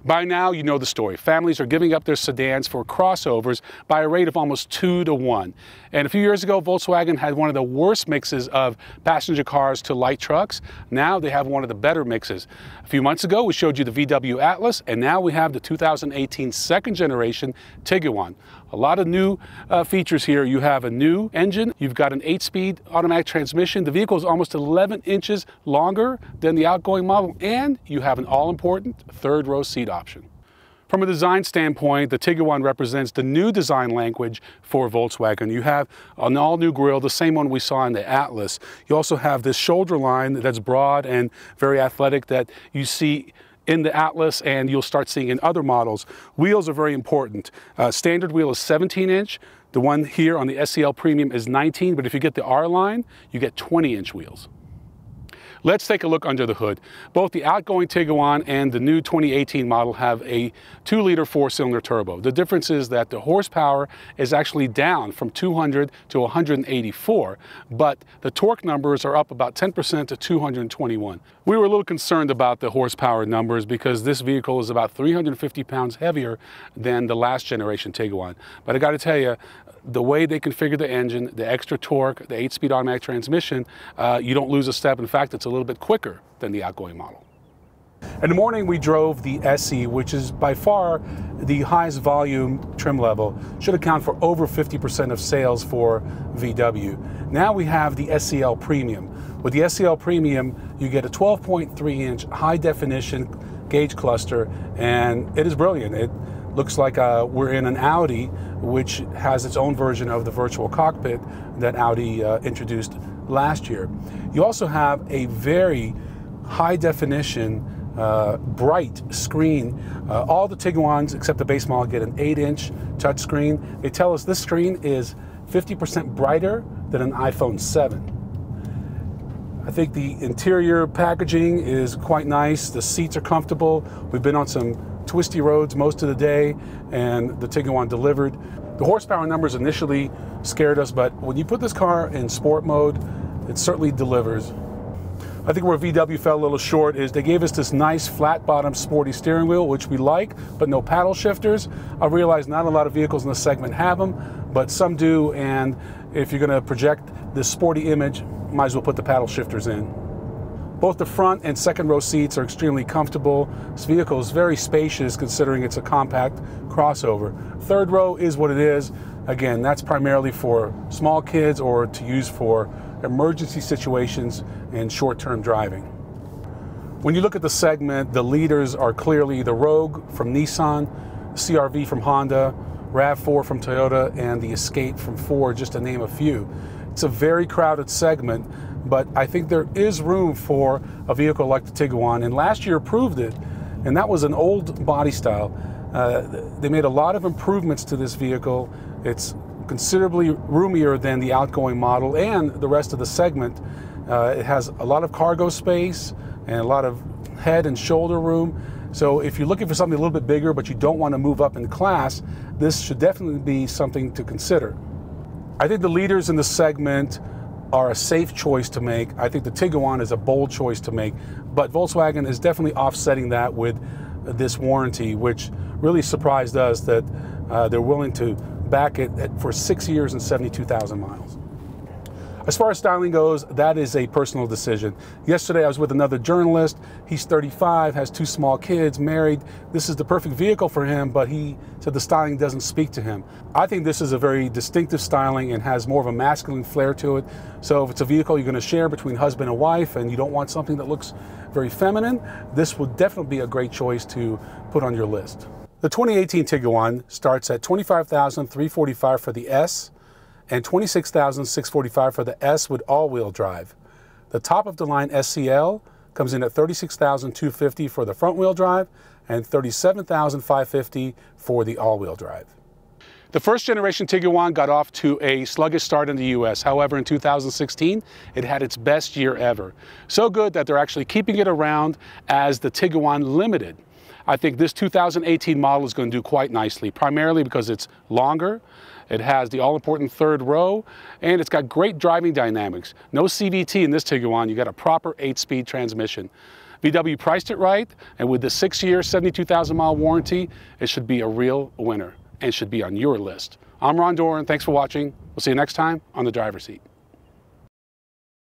By now, you know the story. Families are giving up their sedans for crossovers by a rate of almost 2 to 1. And a few years ago, Volkswagen had one of the worst mixes of passenger cars to light trucks. Now they have one of the better mixes. A few months ago, we showed you the VW Atlas, and now we have the 2018 second generation Tiguan. A lot of new features here. You have a new engine. You've got an 8-speed automatic transmission. The vehicle is almost 11 inches longer than the outgoing model, and you have an all-important third-row seat option. From a design standpoint, the Tiguan represents the new design language for Volkswagen. You have an all-new grille, the same one we saw in the Atlas. You also have this shoulder line that's broad and very athletic that you see in the Atlas and you'll start seeing in other models. Wheels are very important. Standard wheel is 17-inch. The one here on the Sel Premium is 19, but if you get the R line, you get 20-inch wheels. Let's take a look under the hood. Both the outgoing Tiguan and the new 2018 model have a 2-liter 4-cylinder turbo. The difference is that the horsepower is actually down from 200 to 184, but the torque numbers are up about 10% to 221. We were a little concerned about the horsepower numbers because this vehicle is about 350 pounds heavier than the last generation Tiguan. But I got to tell you, the way they configure the engine, the extra torque, the 8-speed automatic transmission, you don't lose a step. In fact, it's a little bit quicker than the outgoing model. In the morning, we drove the SE, which is by far the highest volume trim level, should account for over 50% of sales for VW. Now we have the Sel Premium. With the Sel Premium, you get a 12.3-inch high-definition gauge cluster, and it is brilliant. It looks like we're in an Audi, which has its own version of the virtual cockpit that Audi introduced last year. You also have a very high-definition, bright screen. All the Tiguans, except the base model, get an 8-inch touchscreen. They tell us this screen is 50% brighter than an iPhone 7. I think the interior packaging is quite nice. The seats are comfortable. We've been on some twisty roads most of the day, and the Tiguan delivered. The horsepower numbers initially scared us, but when you put this car in sport mode, it certainly delivers. I think where VW fell a little short is they gave us this nice flat bottom sporty steering wheel, which we like, but no paddle shifters. I realize not a lot of vehicles in this segment have them, but some do, and if you're going to project this sporty image, might as well put the paddle shifters in. Both the front and second row seats are extremely comfortable. This vehicle is very spacious considering it's a compact crossover. Third row is what it is. Again, that's primarily for small kids or to use for emergency situations and short-term driving. When you look at the segment, the leaders are clearly the Rogue from Nissan, CR-V from Honda, RAV4 from Toyota, and the Escape from Ford, just to name a few. It's a very crowded segment, but I think there is room for a vehicle like the Tiguan, and last year proved it, and that was an old body style. They made a lot of improvements to this vehicle. It's considerably roomier than the outgoing model and the rest of the segment. It has a lot of cargo space and a lot of head and shoulder room. So if you're looking for something a little bit bigger but you don't want to move up in class, this should definitely be something to consider. I think the leaders in the segment are a safe choice to make. I think the Tiguan is a bold choice to make, but Volkswagen is definitely offsetting that with this warranty, which really surprised us that they're willing to back it for 6 years and 72,000 miles. As far as styling goes, that is a personal decision. Yesterday I was with another journalist. He's 35, has 2 small kids, married. This is the perfect vehicle for him, but he said the styling doesn't speak to him. I think this is a very distinctive styling and has more of a masculine flair to it. So if it's a vehicle you're going to share between husband and wife and you don't want something that looks very feminine, this would definitely be a great choice to put on your list. The 2018 Tiguan starts at $25,345 for the S and $26,645 for the S with all-wheel drive. The top-of-the-line SCL comes in at $36,250 for the front-wheel drive and $37,550 for the all-wheel drive. The first-generation Tiguan got off to a sluggish start in the U.S. However, in 2016, it had its best year ever. So good that they're actually keeping it around as the Tiguan Limited. I think this 2018 model is going to do quite nicely, primarily because it's longer, it has the all-important third row, and it's got great driving dynamics. No CVT in this Tiguan, you got a proper 8-speed transmission. VW priced it right, and with the 6-year, 72,000-mile warranty, it should be a real winner and should be on your list. I'm Ron Doran. Thanks for watching. We'll see you next time on The Driver's Seat.